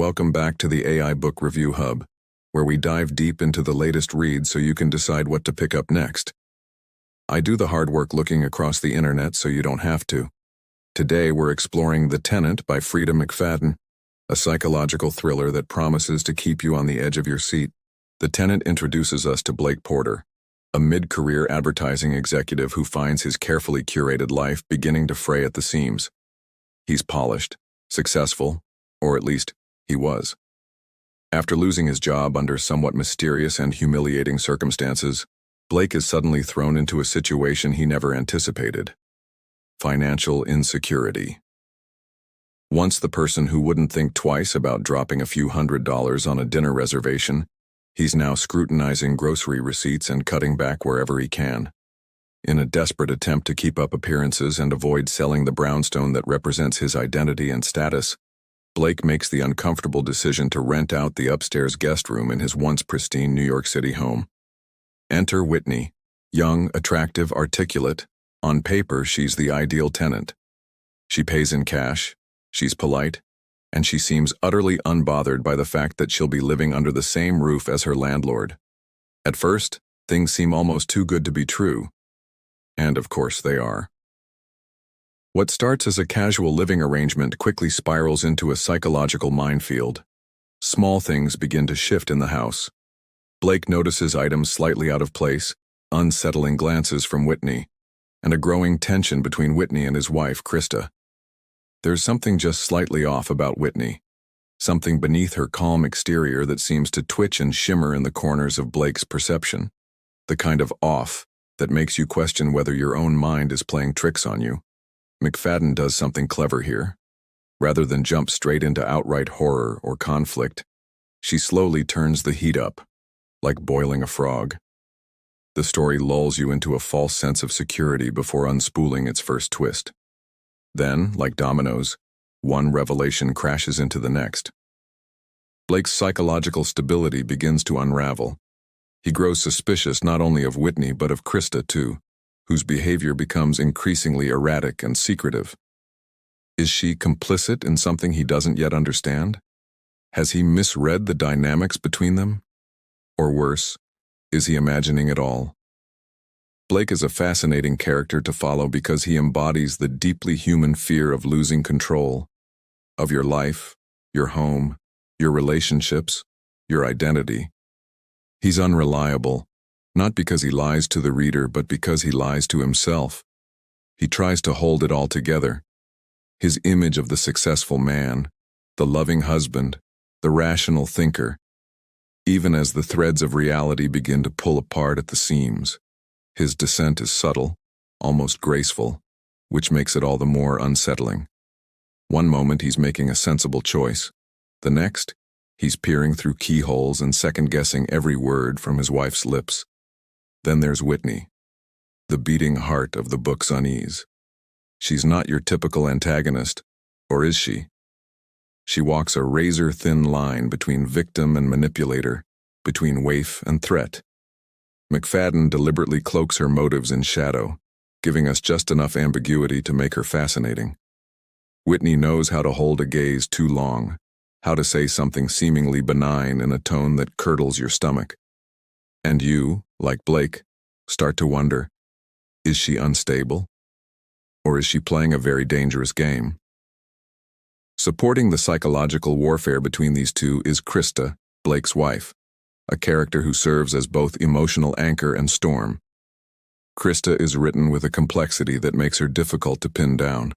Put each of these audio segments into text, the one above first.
welcome back to the AI Book Review Hub, where we dive deep into the latest reads so you can decide what to pick up next. I do the hard work looking across the internet so you don't have to. Today we're exploring The Tenant by Frieda McFadden, a psychological thriller that promises to keep you on the edge of your seat. The Tenant introduces us to Blake Porter, a mid-career advertising executive who finds his carefully curated life beginning to fray at the seams. He's polished, successful, or at least he was. After losing his job under somewhat mysterious and humiliating circumstances, Blake is suddenly thrown into a situation he never anticipated: financial insecurity. Once the person who wouldn't think twice about dropping a few $100s on a dinner reservation, he's now scrutinizing grocery receipts and cutting back wherever he can. In a desperate attempt to keep up appearances and avoid selling the brownstone that represents his identity and status, Blake makes the uncomfortable decision to rent out the upstairs guest room in his once pristine New York City home. Enter Whitney, young, attractive, articulate. On paper, she's the ideal tenant. She pays in cash, she's polite, and she seems utterly unbothered by the fact that she'll be living under the same roof as her landlord. At first, things seem almost too good to be true. And of course they are. What starts as a casual living arrangement quickly spirals into a psychological minefield. Small things begin to shift in the house. Blake notices items slightly out of place, unsettling glances from Whitney, and a growing tension between Whitney and his wife, Krista. There's something just slightly off about Whitney, something beneath her calm exterior that seems to twitch and shimmer in the corners of Blake's perception, the kind of off that makes you question whether your own mind is playing tricks on you. McFadden does something clever here. Rather than jump straight into outright horror or conflict, she slowly turns the heat up, like boiling a frog. The story lulls you into a false sense of security before unspooling its first twist. Then, like dominoes, one revelation crashes into the next. Blake's psychological stability begins to unravel. He grows suspicious not only of Whitney but of Krista too, whose behavior becomes increasingly erratic and secretive. Is she complicit in something he doesn't yet understand? Has he misread the dynamics between them? Or worse, is he imagining it all? Blake is a fascinating character to follow because he embodies the deeply human fear of losing control of your life, your home, your relationships, your identity. He's unreliable, not because he lies to the reader, but because he lies to himself. He tries to hold it all together. His image of the successful man, the loving husband, the rational thinker, even as the threads of reality begin to pull apart at the seams. His descent is subtle, almost graceful, which makes it all the more unsettling. One moment he's making a sensible choice. The next, he's peering through keyholes and second-guessing every word from his wife's lips. Then there's Whitney, the beating heart of the book's unease. She's not your typical antagonist, or is she? She walks a razor-thin line between victim and manipulator, between waif and threat. McFadden deliberately cloaks her motives in shadow, giving us just enough ambiguity to make her fascinating. Whitney knows how to hold a gaze too long, how to say something seemingly benign in a tone that curdles your stomach. And you, like Blake, start to wonder, is she unstable? Or is she playing a very dangerous game? Supporting the psychological warfare between these two is Krista, Blake's wife, a character who serves as both emotional anchor and storm. Krista is written with a complexity that makes her difficult to pin down.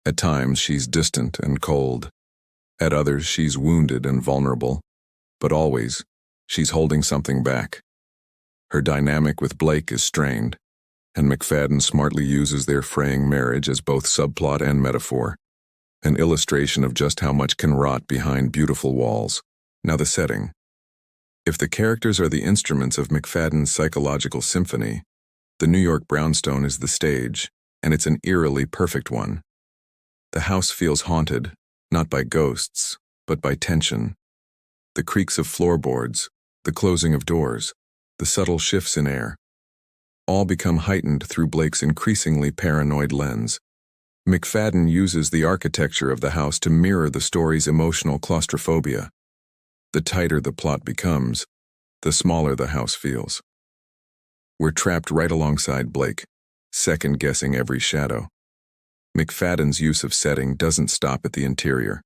At times, she's distant and cold. At others, she's wounded and vulnerable. But always, she's holding something back. Her dynamic with Blake is strained, and McFadden smartly uses their fraying marriage as both subplot and metaphor, an illustration of just how much can rot behind beautiful walls. Now the setting. If the characters are the instruments of McFadden's psychological symphony, the New York brownstone is the stage, and it's an eerily perfect one. The house feels haunted, not by ghosts, but by tension. The creaks of floorboards, the closing of doors, the subtle shifts in air, all become heightened through Blake's increasingly paranoid lens. McFadden uses the architecture of the house to mirror the story's emotional claustrophobia. The tighter the plot becomes, the smaller the house feels. We're trapped right alongside Blake, second-guessing every shadow. McFadden's use of setting doesn't stop at the interior.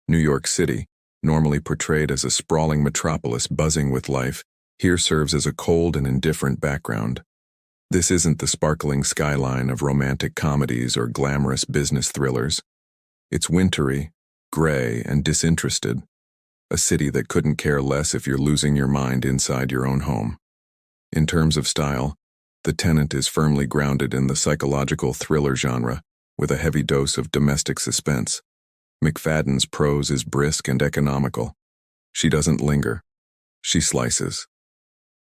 New York City, normally portrayed as a sprawling metropolis buzzing with life, here serves as a cold and indifferent background. This isn't the sparkling skyline of romantic comedies or glamorous business thrillers. It's wintry, gray, and disinterested. A city that couldn't care less if you're losing your mind inside your own home. In terms of style, The Tenant is firmly grounded in the psychological thriller genre, with a heavy dose of domestic suspense. McFadden's prose is brisk and economical. She doesn't linger. She slices.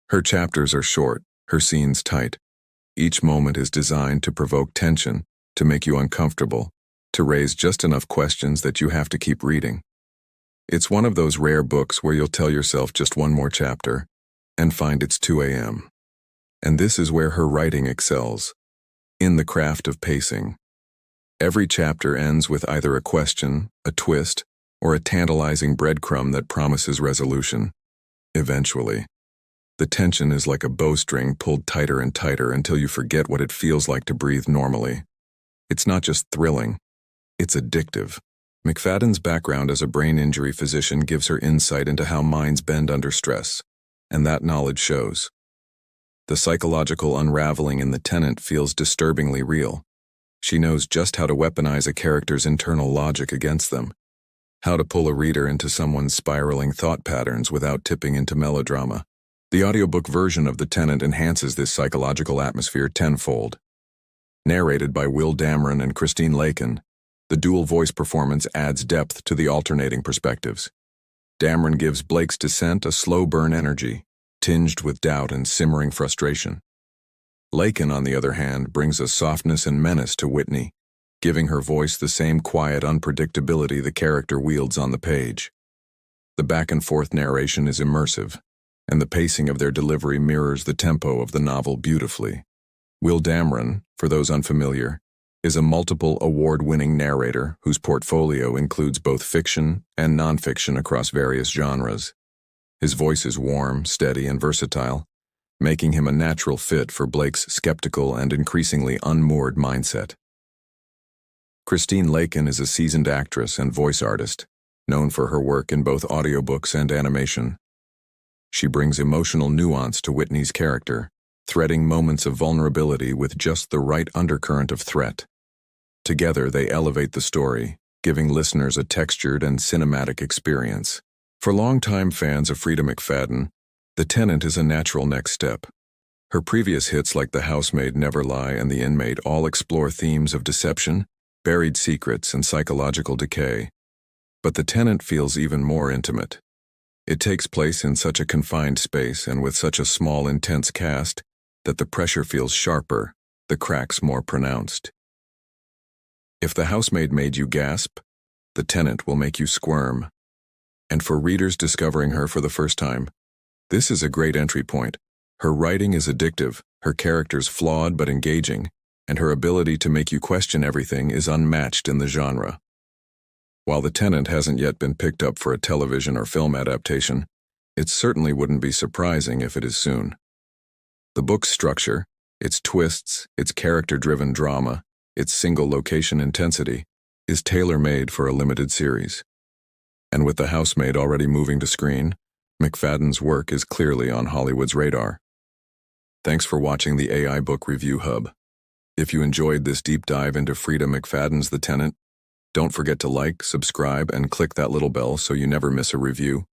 Her chapters are short, her scenes tight. Each moment is designed to provoke tension, to make you uncomfortable, to raise just enough questions that you have to keep reading. It's one of those rare books where you'll tell yourself just one more chapter and find it's 2 a.m. And this is where her writing excels, in the craft of pacing. Every chapter ends with either a question, a twist, or a tantalizing breadcrumb that promises resolution. Eventually, the tension is like a bowstring pulled tighter and tighter until you forget what it feels like to breathe normally. It's not just thrilling, it's addictive. McFadden's background as a brain injury physician gives her insight into how minds bend under stress, and that knowledge shows. The psychological unraveling in The Tenant feels disturbingly real. She knows just how to weaponize a character's internal logic against them, how to pull a reader into someone's spiraling thought patterns without tipping into melodrama. The audiobook version of The Tenant enhances this psychological atmosphere tenfold. Narrated by Will Dameron and Christine Lakin, the dual voice performance adds depth to the alternating perspectives. Dameron gives Blake's descent a slow-burn energy, tinged with doubt and simmering frustration. Lakin, on the other hand, brings a softness and menace to Whitney, giving her voice the same quiet unpredictability the character wields on the page. The back-and-forth narration is immersive, and the pacing of their delivery mirrors the tempo of the novel beautifully. Will Dameron, for those unfamiliar, is a multiple award-winning narrator whose portfolio includes both fiction and nonfiction across various genres. His voice is warm, steady, and versatile, making him a natural fit for Blake's skeptical and increasingly unmoored mindset. Christine Lakin is a seasoned actress and voice artist, known for her work in both audiobooks and animation. She brings emotional nuance to Whitney's character, threading moments of vulnerability with just the right undercurrent of threat. Together, they elevate the story, giving listeners a textured and cinematic experience. For longtime fans of Frieda McFadden, The Tenant is a natural next step. Her previous hits like The Housemaid, Never Lie, and The Inmate all explore themes of deception, buried secrets, and psychological decay. But The Tenant feels even more intimate. It takes place in such a confined space and with such a small, intense cast that the pressure feels sharper, the cracks more pronounced. If The Housemaid made you gasp, The Tenant will make you squirm. And for readers discovering her for the first time, this is a great entry point. Her writing is addictive, her characters flawed but engaging, and her ability to make you question everything is unmatched in the genre. While The Tenant hasn't yet been picked up for a television or film adaptation, it certainly wouldn't be surprising if it is soon. The book's structure, its twists, its character-driven drama, its single-location intensity, is tailor-made for a limited series. And with The Housemaid already moving to screen, McFadden's work is clearly on Hollywood's radar. Thanks for watching the AI Book Review Hub. If you enjoyed this deep dive into Frieda McFadden's The Tenant, don't forget to like, subscribe, and click that little bell so you never miss a review.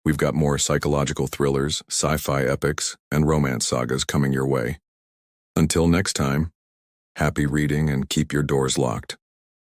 We've got more psychological thrillers, sci-fi epics, and romance sagas coming your way. Until next time, happy reading and keep your doors locked.